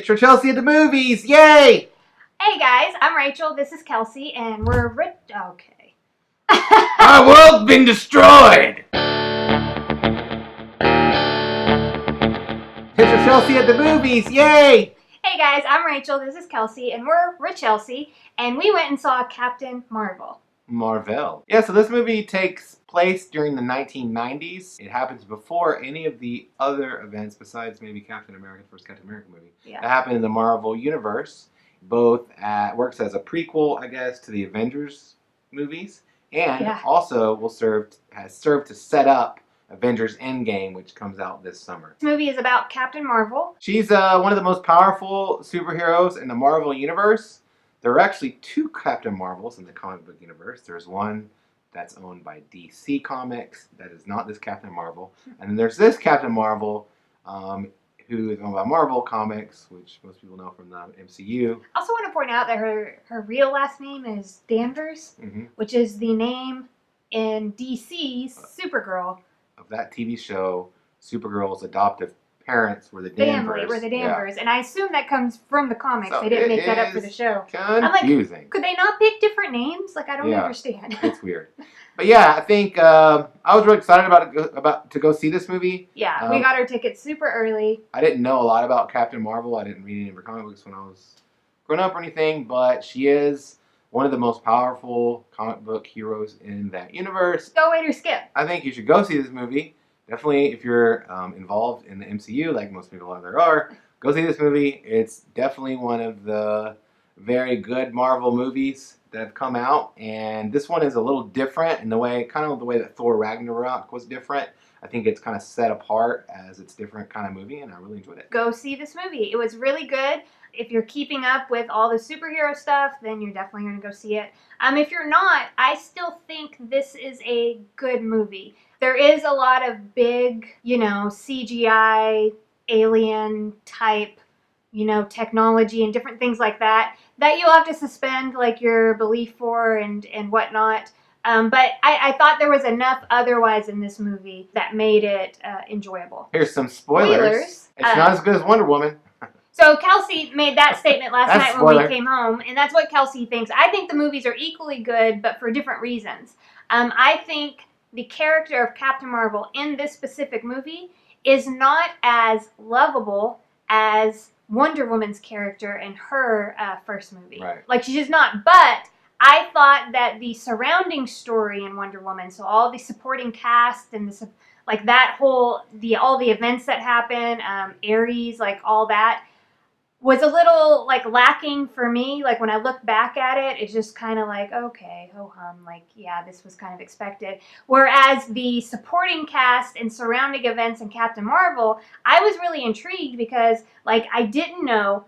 It's Rachelsey at the movies! Yay! Hey guys, I'm Rachel, this is Kelsey, and we're okay. Our world's been destroyed! It's Rachelsey at the movies! Yay! Hey guys, I'm Rachel, this is Kelsey, and we're Rachelsey, and we went and saw Captain Marvel. Marvel. Yeah, so this movie takes place during the 1990s. It happens before any of the other events besides maybe Captain America, the first Captain America movie. Yeah. That happened in the Marvel Universe. Works as a prequel, I guess, to the Avengers movies, and also has served to set up Avengers Endgame, which comes out this summer. This movie is about Captain Marvel. She's one of the most powerful superheroes in the Marvel Universe. There are actually two Captain Marvels in the comic book universe. There's one that's owned by DC Comics that is not this Captain Marvel. And then there's this Captain Marvel who is owned by Marvel Comics, which most people know from the MCU. I also want to point out that her real last name is Danvers, which is the name in DC's Supergirl. Of that TV show, Supergirl's adoptive parents were the Danvers. Yeah. And I assume that comes from the comics. So they didn't make that up for the show. Confusing. I'm like, could they not pick different names? Like, I don't understand. It's weird. But yeah, I think I was really excited about to go see this movie. Yeah, we got our tickets super early. I didn't know a lot about Captain Marvel. I didn't read any of her comic books when I was growing up or anything, but she is one of the most powerful comic book heroes in that universe. Go wait or skip. I think you should go see this movie. Definitely, if you're involved in the MCU, like most people out there are, go see this movie. It's definitely one of the very good Marvel movies that have come out, and this one is a little different in the way, that Thor Ragnarok was different. I think it's kind of set apart as its different kind of movie, and I really enjoyed it. Go see this movie. It was really good. If you're keeping up with all the superhero stuff, then you're definitely going to go see it. If you're not, I still think this is a good movie. There is a lot of big, CGI, alien type, technology and different things like that you'll have to suspend your belief for and whatnot. But I thought there was enough otherwise in this movie that made it enjoyable. Here's some spoilers. It's not as good as Wonder Woman. So Kelsey made that statement last night when we came home, and that's what Kelsey thinks. I think the movies are equally good, but for different reasons. I think the character of Captain Marvel in this specific movie is not as lovable as Wonder Woman's character in her first movie. Right. She's just not. But I thought that the surrounding story in Wonder Woman, so all the supporting cast and all the events that happen, Ares, all that, was a little lacking for me. When I look back at it, it's just kind of okay, ho-hum, this was kind of expected. Whereas the supporting cast and surrounding events in Captain Marvel, I was really intrigued because I didn't know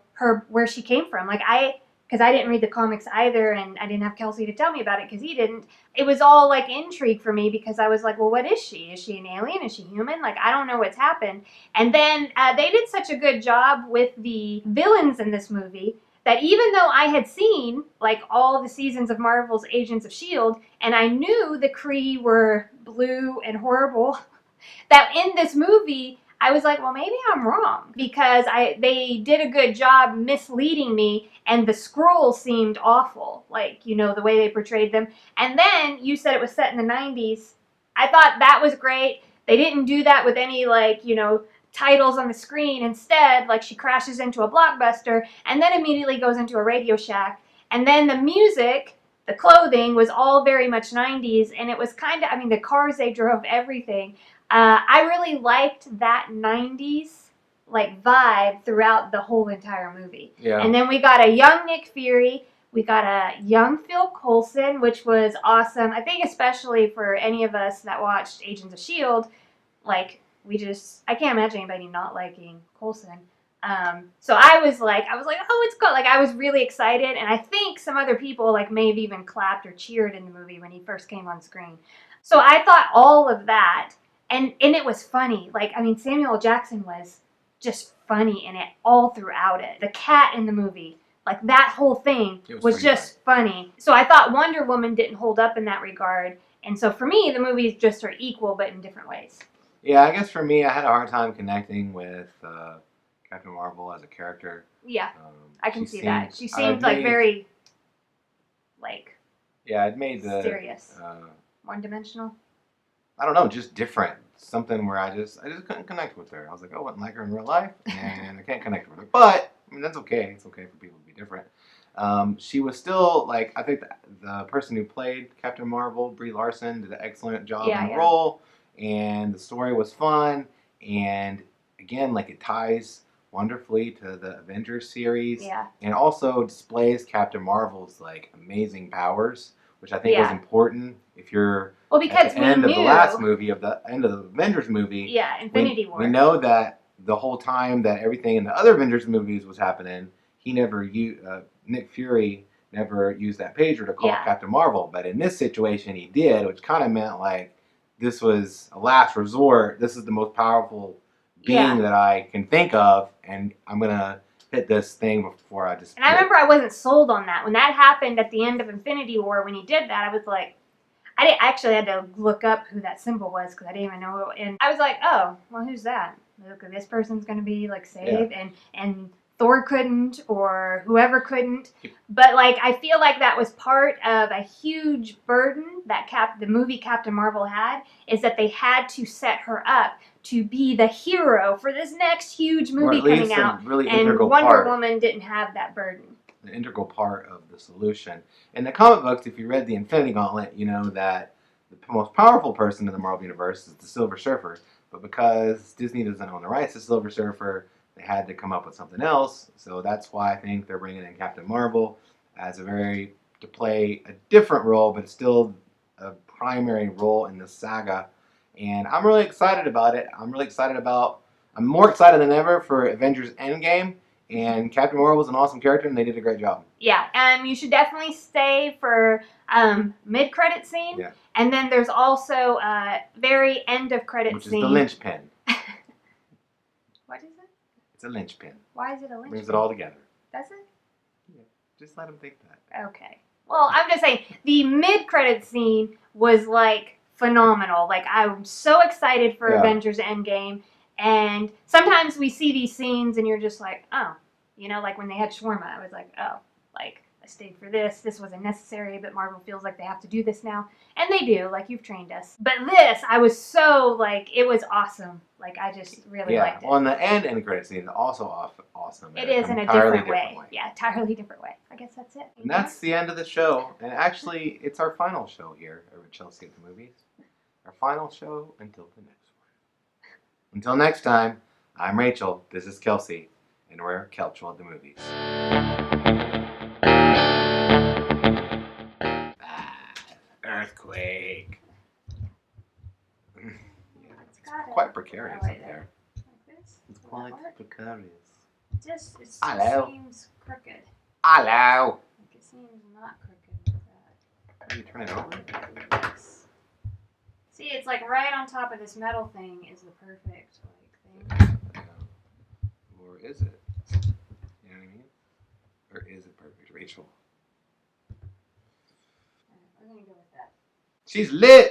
where she came from. Because I didn't read the comics either, and I didn't have Kelsey to tell me about it because he didn't. It was all intrigue for me because I was well, what is she? Is she an alien? Is she human? I don't know what's happened. And then they did such a good job with the villains in this movie that even though I had seen all the seasons of Marvel's Agents of S.H.I.E.L.D. and I knew the Kree were blue and horrible, that in this movie I was well, maybe I'm wrong because they did a good job misleading me, and the Skrulls seemed awful, the way they portrayed them. And then you said it was set in the 90s. I thought that was great. They didn't do that with any titles on the screen. Instead, she crashes into a blockbuster and then immediately goes into a Radio Shack. And then the music, the clothing was all very much 90s, and it was kind of, the cars they drove, everything. I really liked that 90s vibe throughout the whole entire movie. Yeah. And then we got a young Nick Fury. We got a young Phil Coulson, which was awesome. I think especially for any of us that watched Agents of S.H.I.E.L.D., I can't imagine anybody not liking Coulson. So I was oh, it's good. I was really excited, and I think some other people may have even clapped or cheered in the movie when he first came on screen. So I thought all of that. And it was funny. Samuel Jackson was just funny in it all throughout it. The cat in the movie, that whole thing was just funny. So I thought Wonder Woman didn't hold up in that regard. And so for me, the movies just are equal, but in different ways. Yeah, I guess for me, I had a hard time connecting with Captain Marvel as a character. Yeah, I can see that. She I'd seemed like made- very, like, Yeah, it made the serious, one-dimensional. I don't know, just different. Something where I just couldn't connect with her. I was like, oh, I wouldn't like her in real life, and I can't connect with her. But I mean, that's okay. It's okay for people to be different. She was still like, I think the person who played Captain Marvel, Brie Larson, did an excellent job in the role, and the story was fun. And again, like it ties wonderfully to the Avengers series, and also displays Captain Marvel's like amazing powers, which I think was important if you're because at the end of the last movie, of the end of the Avengers movie. Infinity War. We know that the whole time that everything in the other Avengers movies was happening, he never Nick Fury never used that pager to call Captain Marvel. But in this situation, he did, which kind of meant like this was a last resort. This is the most powerful being that I can think of, and I'm gonna hit this thing before I just. And I remember I wasn't sold on that when that happened at the end of Infinity War. When he did that, I was like, I actually had to look up who that symbol was because I didn't even know. And I was like, oh, well, who's that? Look, this person's gonna be like saved, and Thor couldn't, or whoever couldn't. But like, I feel like that was part of a huge burden that the movie Captain Marvel had, is that they had to set her up to be the hero for this next huge movie coming out, really and Wonder Woman didn't have that burden. The integral part of the solution. In the comic books, if you read the Infinity Gauntlet, you know that the most powerful person in the Marvel Universe is the Silver Surfer. But because Disney doesn't own the rights to Silver Surfer, they had to come up with something else. So that's why I think they're bringing in Captain Marvel as to play a different role, but still a primary role in the saga. And I'm really excited about it. I'm more excited than ever for Avengers Endgame. And Captain Marvel was an awesome character, and they did a great job. Yeah, you should definitely stay for mid-credit scene. Yeah. And then there's also very end of credit scene. Which is the linchpin. What is it? It's a linchpin. Why is it a linchpin? Brings it all together. Does it? Yeah. Just let them think that. Okay. Well, I'm just saying, the mid-credit scene was, like, phenomenal. Like, I'm so excited for Avengers Endgame. And sometimes we see these scenes and you're just like, oh. You know, like when they had shawarma, I was like, oh. Like, I stayed for this. This wasn't necessary, but Marvel feels like they have to do this now. And they do, like you've trained us. But this, I was so, like, it was awesome. Like, I just really liked it. Well, and the end credit scene is also awesome. It is in a different way. Yeah, entirely different way. I guess that's it. And that's the end of the show. And actually, it's our final show here at Rachelsey at the Movies. Our final show until the next one. Until next time, I'm Rachel, this is Kelsey, and we're Kelchel at the Movies. Earthquake. It's quite precarious up there. Like this? It's quite precarious. It Hello. seems crooked. Hello. Like it seems not crooked with that. How do you turn it over? See, it's like right on top of this metal thing is the perfect thing. Or is it? You know what I mean? Or is it perfect, Rachel? We're gonna go with that. She's lit!